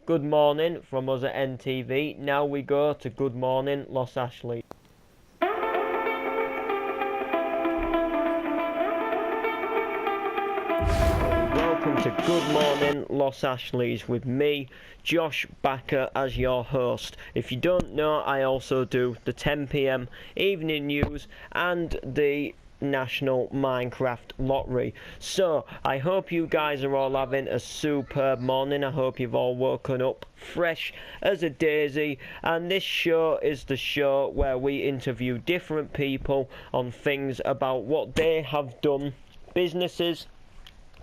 Good morning from us at NTV. Now we go to Good Morning Los Ashley. Welcome to Good Morning Los Ashlees with me, Josh Backer, as your host. If you don't know, I also do the 10 PM evening news and the National Minecraft Lottery. So I hope you guys are all having a superb morning. I hope you've all woken up fresh as a daisy, and this show is the show where we interview different people on things about what they have done, businesses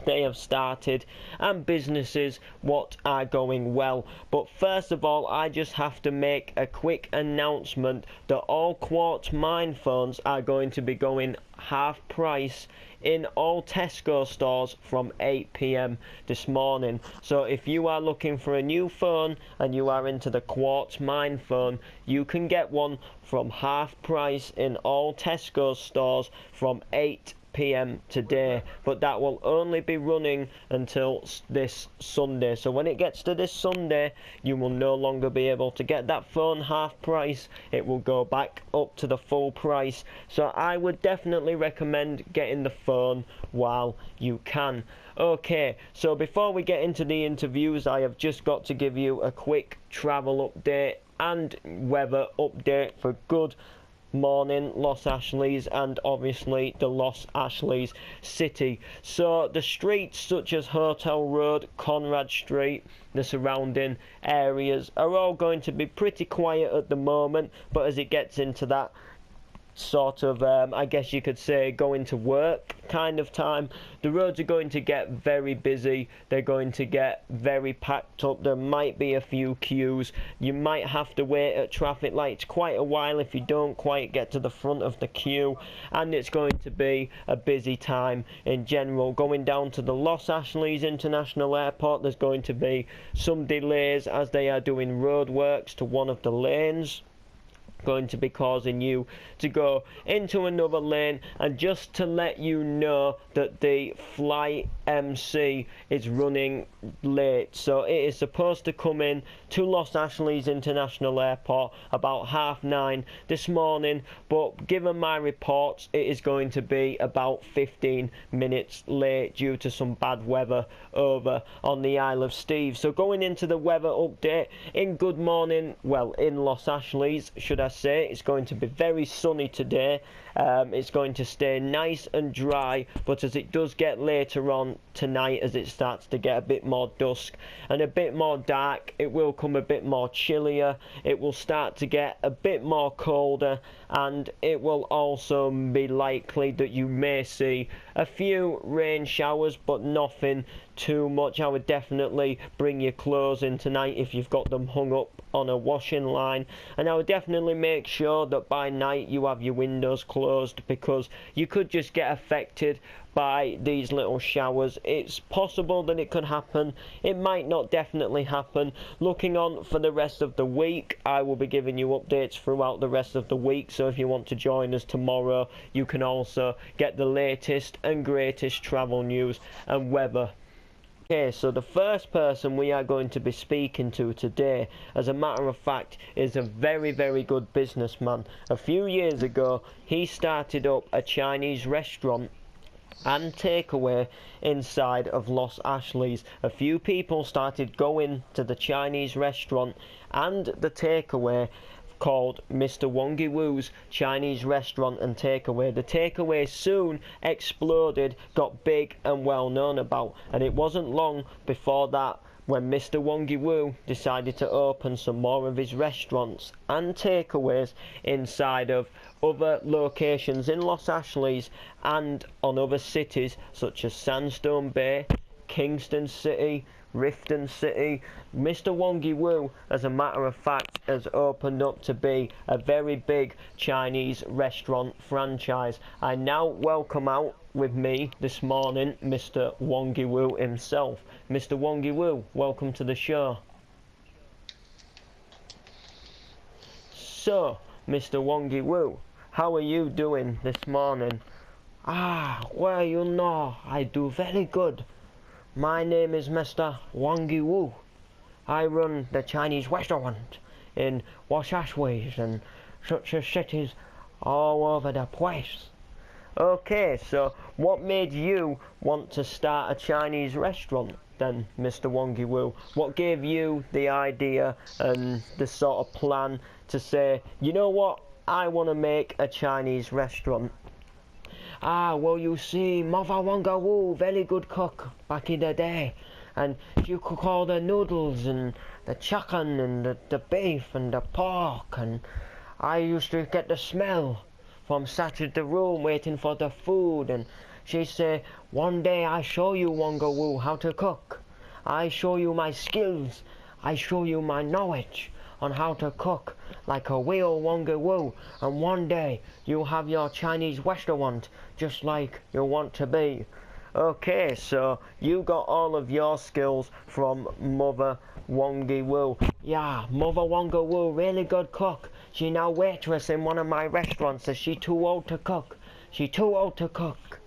they have started, and businesses what are going well. But first of all, I just have to make a quick announcement that all quartz mine phones are going to be going half price in all Tesco stores from 8 PM this morning. So if you are looking for a new phone and you are into the quartz mine phone, you can get one from half price in all Tesco stores from 8 PM today, but that will only be running until this Sunday. So when it gets to this Sunday, you will no longer be able to get that phone half price. It will go back up to the full price. So I would definitely recommend getting the phone while you can. Okay, so before we get into the interviews, I have just got to give you a quick travel update and weather update for Good Morning Los Ashlees and obviously the Los Ashlees city. So the streets such as Hotel Road, Conrad Street, the surrounding areas are all going to be pretty quiet at the moment, but as it gets into that sort of I guess you could say going to work kind of time, the roads are going to get very busy. They're going to get very packed up. There might be a few queues. You might have to wait at traffic lights quite a while if you don't quite get to the front of the queue, and it's going to be a busy time in general. Going down to the Los Ashlees International Airport, there's going to be some delays as they are doing road works to one of the lanes, going to be causing you to go into another lane. And just to let you know that the flight MC is running late, so it is supposed to come in to Los Ashlees International Airport about 9:30 this morning, but given my reports it is going to be about 15 minutes late due to some bad weather over on the Isle of Steve. So going into the weather update in Good Morning, well, in Los Ashlees should I say, it's going to be very sunny today. It's going to stay nice and dry, but as it does get later on tonight, as it starts to get a bit more dusk and a bit more dark, it will come a bit more chillier. It will start to get a bit more colder, and it will also be likely that you may see a few rain showers, but nothing too much. I would definitely bring your clothes in tonight if you've got them hung up on a washing line, and I would definitely make sure that by night you have your windows closed, because you could just get affected by these little showers. It's possible that it could happen. It might not definitely happen. Looking on for the rest of the week, I will be giving you updates throughout the rest of the week, so if you want to join us tomorrow, you can also get the latest and greatest travel news and weather. Okay, so the first person we are going to be speaking to today, as a matter of fact, is a very, very good businessman. A few years ago, he started up a Chinese restaurant and takeaway inside of Los Ashlees. A few people started going to the Chinese restaurant and the takeaway called Mr. Wongi Woo's Chinese Restaurant and Takeaway. The takeaway soon exploded, got big and well known about, and it wasn't long before that when Mr. Wongi Woo decided to open some more of his restaurants and takeaways inside of other locations in Los Ashlees and on other cities such as Sandstone Bay, Kingston City, Riften City. Mr. Wongi Woo, as a matter of fact, has opened up to be a very big Chinese restaurant franchise. I now welcome out with me this morning Mr. Wongi Woo himself. Mr. Wongi Woo, welcome to the show. So, Mr. Wongi Woo, how are you doing this morning? Well, you know, I do very good. My name is Mr. Wongi Woo. I run the Chinese restaurant in LOS ASHLEES and such as cities all over the place. Okay, so what made you want to start a Chinese restaurant then, Mr. Wongi Woo? What gave you the idea and the sort of plan to say, you know what, I want to make a Chinese restaurant? Well, you see, Mother Wonga Woo, very good cook back in the day, and she cook all the noodles and the chicken and the beef and the pork, and I used to get the smell from sat in the room waiting for the food, and she say, one day I show you Wonga Woo how to cook. I show you my skills. I show you my knowledge on how to cook like a real Wonga Woo, and one day you'll have your Chinese restaurant just like you want to be. Okay, so you got all of your skills from Mother Wongi Woo. Yeah, Mother Wonga Woo, really good cook. She now waitress in one of my restaurants as she too old to cook. She too old to cook.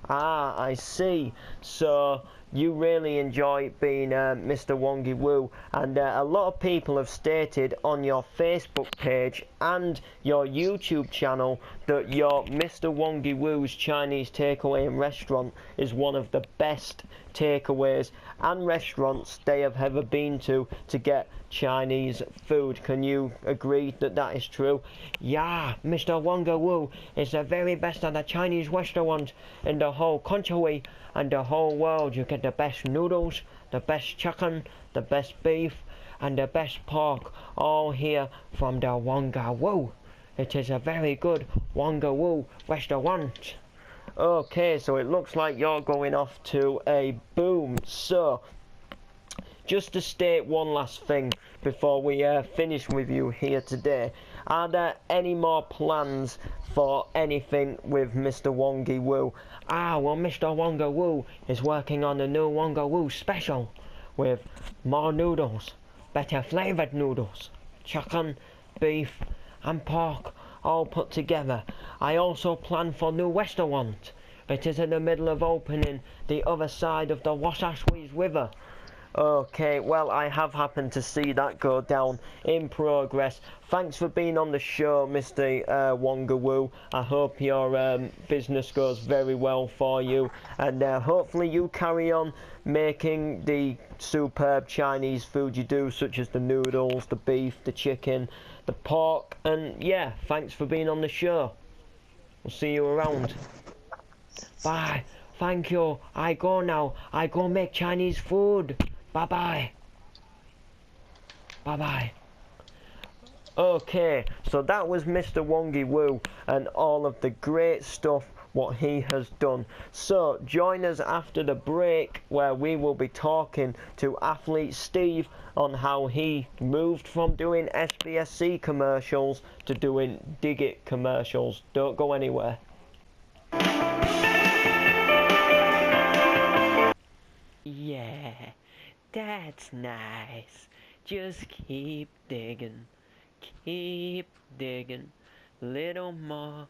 I see. So you really enjoy being Mr. Wongi Woo, and a lot of people have stated on your Facebook page and your YouTube channel that your Mr. Wongi Woo's Chinese takeaway and restaurant is one of the best takeaways and restaurants they have ever been to get Chinese food. Can you agree that that is true? Yeah, Mr. Wonga Woo is the very best of the Chinese restaurant in the whole country and the whole world. You get the best noodles, the best chicken, the best beef, and the best pork, all here from the Wonga Woo. It is a very good Wonga Woo restaurant. Okay, so it looks like you're going off to a boom. So, just to state one last thing before we finish with you here today, are there any more plans for anything with Mr. Wongi Woo? Well, Mr. Wonga Woo is working on the new Wonga Woo special with more noodles, better flavoured noodles, chicken, beef and pork all put together. I also plan for new restaurant. It is in the middle of opening the other side of the LOS ASHLEES River. Okay, well, I have happened to see that go down in progress. Thanks for being on the show, Mr. Wonga Woo. I hope your business goes very well for you, and hopefully you carry on making the superb Chinese food you do, such as the noodles, the beef, the chicken, the pork, and yeah, thanks for being on the show. We'll see you around. Bye. Thank you. I go now. I go make Chinese food. Bye-bye. Bye-bye. Okay, so that was Mr. Wongi Woo and all of the great stuff what he has done. So join us after the break where we will be talking to athlete Steve on how he moved from doing SBSC commercials to doing Dig It commercials. Don't go anywhere. Yeah, that's nice. Just keep digging, little more.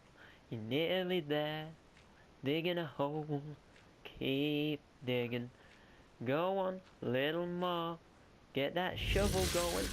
You're nearly there, digging a hole. Keep digging, go on, little more. Get that shovel going.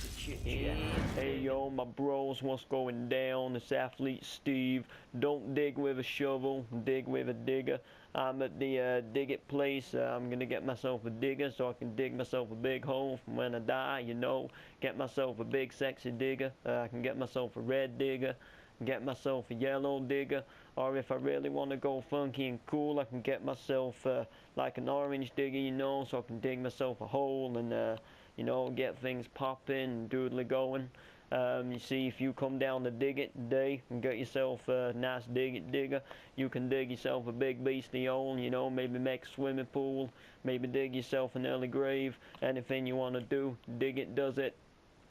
Hey yo, my bros, what's going down? It's athlete Steve. Don't dig with a shovel, dig with a digger. I'm at the Dig It place. I'm gonna get myself a digger so I can dig myself a big hole from when I die, you know. Get myself a big sexy digger. I can get myself a red digger, get myself a yellow digger, or if I really want to go funky and cool, I can get myself like an orange digger, you know, so I can dig myself a hole and you know, get things popping and doodly going. You see, if you come down to Dig It today and get yourself a nice Dig It digger, you can dig yourself a big beastie hole, you know, maybe make a swimming pool, maybe dig yourself an early grave, anything you want to do, Dig It does it.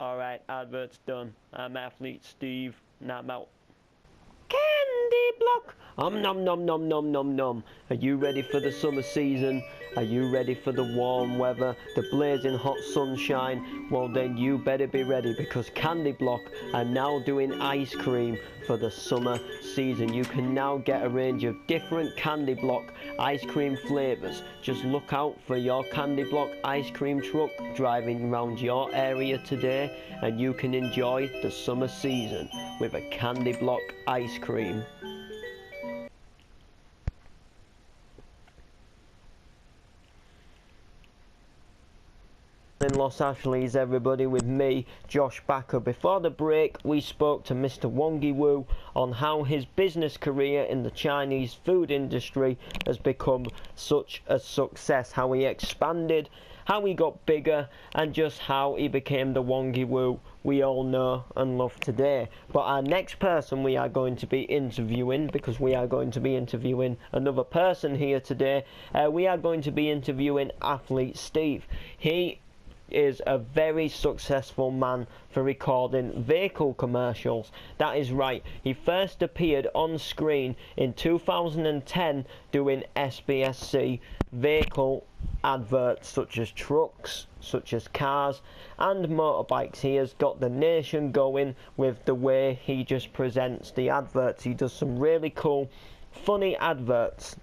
Alright, advert's done. I'm athlete Steve, and I'm out. Candy block. Nom nom nom nom nom nom. Are you ready for the summer season? Are you ready for the warm weather, the blazing hot sunshine? Well then you better be ready, because Candy Block are now doing ice cream for the summer season. You can now get a range of different candy block ice cream flavours. Just look out for your candy block ice cream truck driving around your area today, and you can enjoy the summer season with a candy block ice cream. In Los Ashley's, everybody, with me, Josh Backer. Before the break, we spoke to Mr. Wongi Wu on how his business career in the Chinese food industry has become such a success, how he expanded, how he got bigger, and just how he became the Wongi Wu we all know and love today. But our next person we are going to be interviewing, because we are going to be interviewing another person here today, we are going to be interviewing athlete Steve. He is a very successful man for recording vehicle commercials. That is right, he first appeared on screen in 2010 doing SBSC vehicle adverts such as trucks, such as cars and motorbikes. He has got the nation going with the way he just presents the adverts. He does some really cool, funny adverts.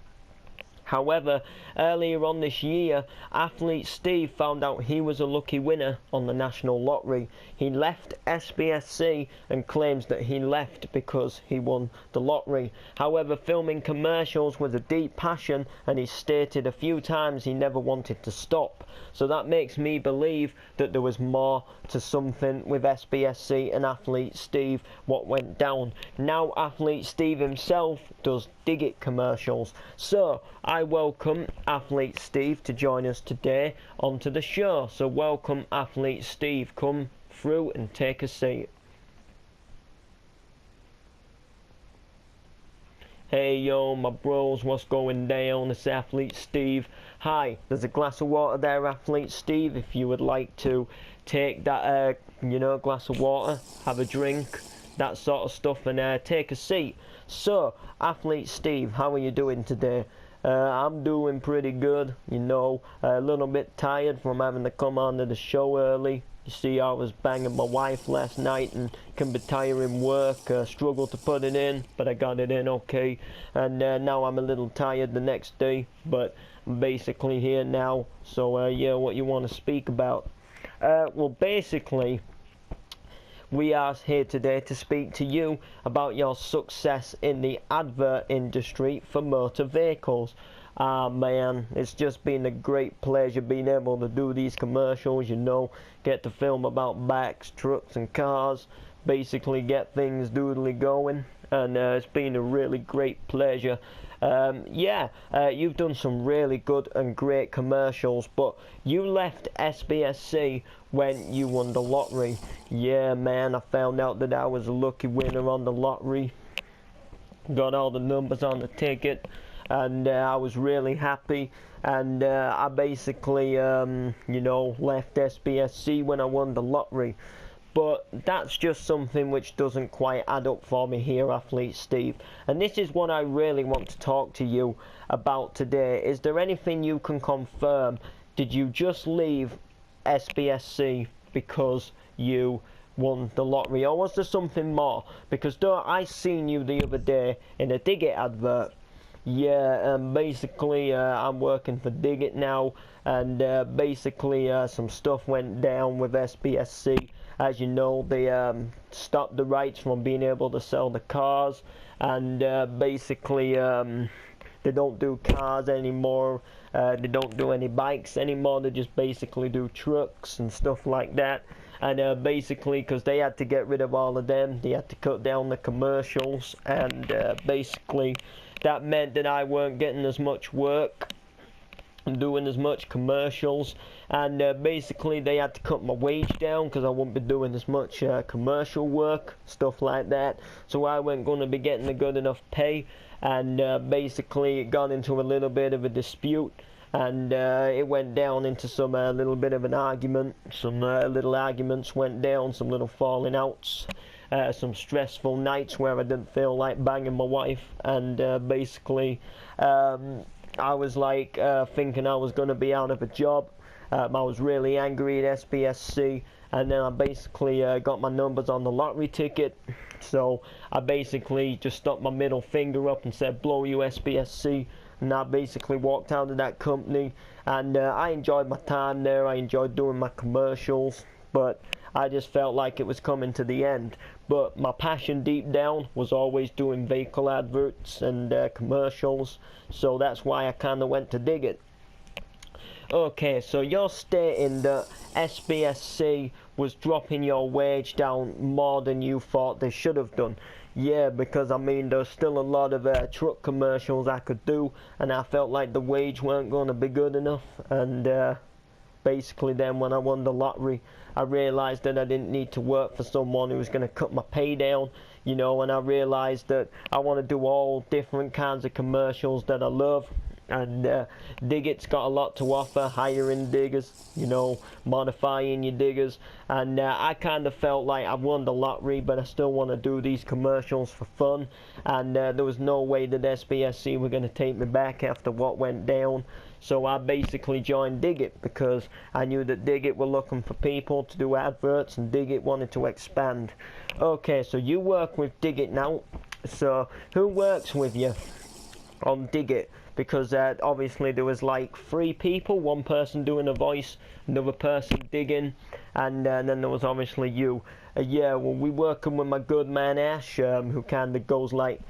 However, earlier on this year, athlete Steve found out he was a lucky winner on the national lottery. He left SBSC and claims that he left because he won the lottery. However, filming commercials was a deep passion, and he stated a few times he never wanted to stop. So that makes me believe that there was more to something with SBSC and athlete Steve what went down. Now athlete Steve himself does Dig It commercials. So I welcome athlete Steve to join us today onto the show. So welcome athlete Steve, come through and take a seat. Hey yo my bros, what's going down? It's athlete Steve. Hi, there's a glass of water there, athlete Steve, if you would like to take that glass of water, have a drink, that sort of stuff, and take a seat. So athlete Steve, how are you doing today? I'm doing pretty good, a little bit tired from having to come on to the show early. You see, I was banging my wife last night and can be tiring work, struggled to put it in, but I got it in okay. And now I'm a little tired the next day, but I'm basically here now. So yeah, what you want to speak about? Well, basically, we are here today to speak to you about your success in the advert industry for motor vehicles. Man, it's just been a great pleasure being able to do these commercials, get to film about bikes, trucks and cars, basically get things doodly going, and it's been a really great pleasure. You've done some really good and great commercials, but you left SBSC when you won the lottery. Yeah, man, I found out that I was a lucky winner on the lottery, got all the numbers on the ticket, and I was really happy, and I basically left SBSC when I won the lottery. But that's just something which doesn't quite add up for me here, athlete Steve. And this is what I really want to talk to you about today. Is there anything you can confirm? Did you just leave SBSC because you won the lottery, or was there something more? Because I seen you the other day in a Dig It advert. Yeah, basically I'm working for Dig It now, and basically some stuff went down with SBSC. As you know, they stopped the rights from being able to sell the cars, and basically they don't do cars anymore, they don't do any bikes anymore, they just basically do trucks and stuff like that. And basically, because they had to get rid of all of them, they had to cut down the commercials, and basically that meant that I weren't getting as much work and doing as much commercials, and basically they had to cut my wage down because I wouldn't be doing as much commercial work, stuff like that. So I wasn't going to be getting a good enough pay, and basically it got into a little bit of a dispute, and it went down into some little bit of an argument. Some little arguments went down, some little falling outs, some stressful nights where I didn't feel like banging my wife, and basically I was like thinking I was going to be out of a job, I was really angry at SBSC, and then I basically got my numbers on the lottery ticket. So I basically just stuck my middle finger up and said, blow you SBSC, and I basically walked out of that company. And I enjoyed my time there. I enjoyed doing my commercials, but I just felt like it was coming to the end. But my passion deep down was always doing vehicle adverts and commercials, so that's why I kind of went to dig it. Okay, so you're stating that SBSC was dropping your wage down more than you thought they should have done. Yeah, because I mean there's still a lot of truck commercials I could do, and I felt like the wage weren't going to be good enough. And basically then when I won the lottery, I realized that I didn't need to work for someone who was going to cut my pay down, you know, and I realized that I want to do all different kinds of commercials that I love. And Digit's got a lot to offer, hiring diggers, you know, modifying your diggers. And I kind of felt like I won the lottery, but I still want to do these commercials for fun. And there was no way that SBSC were going to take me back after what went down. So I basically joined Digit because I knew that Digit were looking for people to do adverts, and Digit wanted to expand. Okay, so you work with Digit now. So who works with you on Digit? Because obviously there was like 3 people, one person doing a voice, another person digging, and then there was obviously you. Yeah, well, we're working with my good man Ash, who kind of goes like,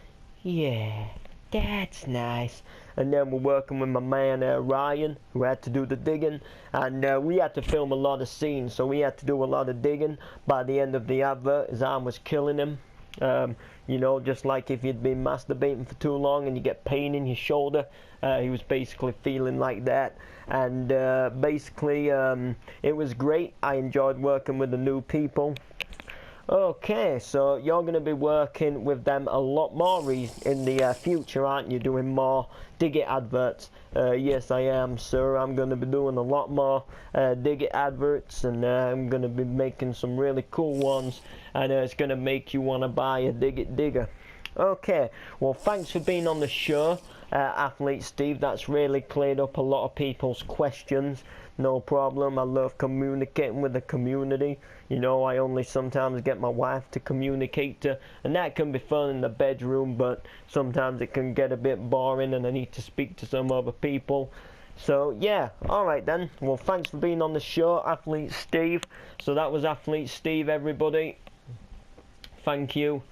yeah, that's nice. And then we're working with my man Ryan, who had to do the digging, and we had to film a lot of scenes, so we had to do a lot of digging. By the end of the advert, his arm was killing him. You know, just like if you'd been masturbating for too long and you get pain in your shoulder, he was basically feeling like that. And basically it was great. I enjoyed working with the new people. Okay, so you're going to be working with them a lot more in the future, aren't you? Doing more Digit adverts. Yes, I am, sir. I'm going to be doing a lot more Digit adverts, and I'm going to be making some really cool ones, and it's going to make you want to buy a Digit digger. Okay, well, thanks for being on the show, Athlete Steve. That's really cleared up a lot of people's questions. No problem. I love communicating with the community. You know, I only sometimes get my wife to communicate to, and that can be fun in the bedroom, but sometimes it can get a bit boring and I need to speak to some other people. So yeah, alright then. Well, thanks for being on the show, Athlete Steve. So that was Athlete Steve, everybody. Thank you.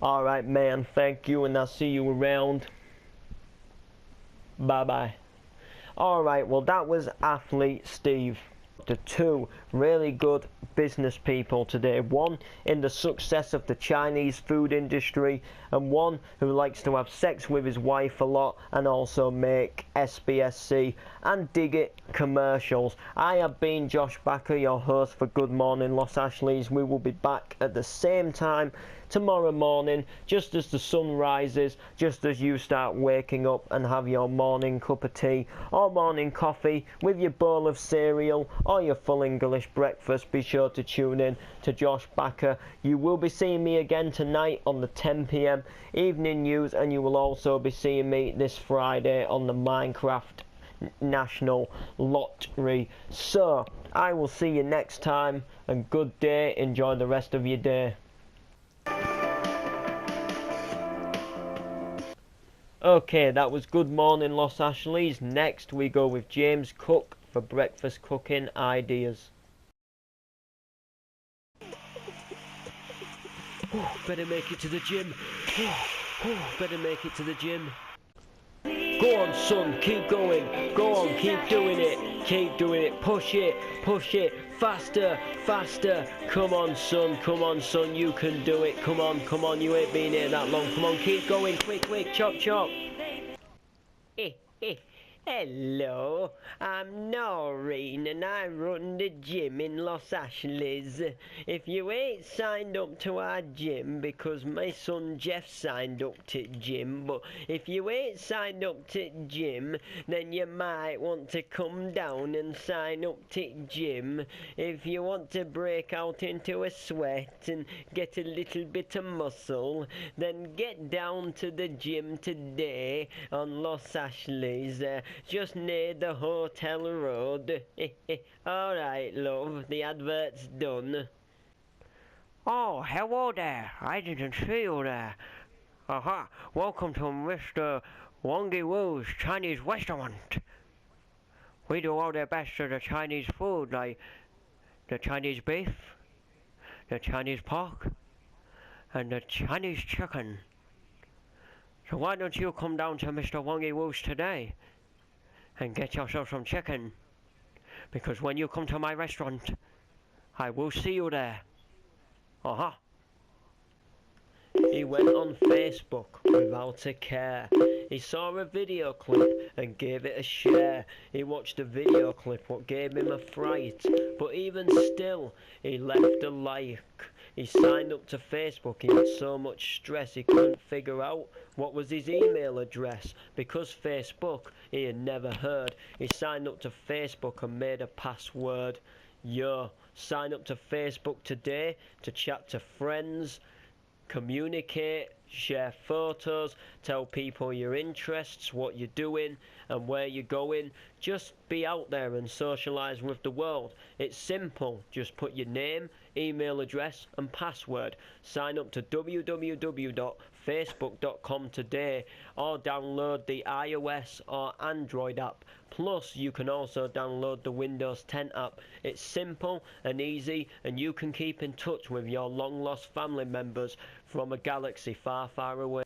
Alright, man, thank you, and I'll see you around. Bye bye. Alright, well, that was Athlete Steve. The 2 really good business people today. One in the success of the Chinese food industry, and one who likes to have sex with his wife a lot and also make SBSC and Digit commercials. I have been Josh Backer, your host for Good Morning Los Ashlees. We will be back at the same time tomorrow morning, just as the sun rises, just as you start waking up and have your morning cup of tea or morning coffee with your bowl of cereal or your full English breakfast. Be sure to tune in to Josh Backer. You will be seeing me again tonight on the 10 PM evening news, and you will also be seeing me this Friday on the Minecraft National Lottery. So I will see you next time, and good day. Enjoy the rest of your day. Okay, that was Good Morning Los Ashlees. Next we go with James Cook for breakfast cooking ideas. Oh, better make it to the gym. Better make it to the gym. Go on, son, keep going. Go on, keep doing it. Keep doing it. Push it. Push it. Faster. Faster. Come on, son, you can do it. Come on, you ain't been here that long. Come on, keep going. Quick, chop, chop. Hello, I'm Noreen and I run the gym in Los Ashlees. If you ain't signed up to our gym, because my son Jeff signed up to gym, but if you ain't signed up to gym, then you might want to come down and sign up to gym. If you want to break out into a sweat and get a little bit of muscle, then get down to the gym today on Los Ashlees. just near the hotel road. Alright, love, the advert's done. Oh, hello there. I didn't see you there. Aha, welcome to Mr. Wongy Woo's Chinese restaurant. We do all the best of the Chinese food, like the Chinese beef, the Chinese pork, and the Chinese chicken. So why don't you come down to Mr. Wongy Woo's today and get yourself some chicken? Because when you come to my restaurant, I will see you there. Aha. He went on Facebook without a care. He saw a video clip and gave it a share. He watched a video clip what gave him a fright. But even still, he left a like. He signed up to Facebook. He had so much stress he couldn't figure out what was his email address. Because Facebook he had never heard. He signed up to Facebook and made a password. Yo, sign up to Facebook today to chat to friends, communicate, share photos, tell people your interests, what you're doing and where you're going. Just be out there and socialise with the world. It's simple. Just put your name, email address and password. Sign up to www.facebook.com today or download the iOS or Android app. Plus you can also download the Windows 10 app. It's simple and easy and you can keep in touch with your long lost family members from a galaxy far, far away.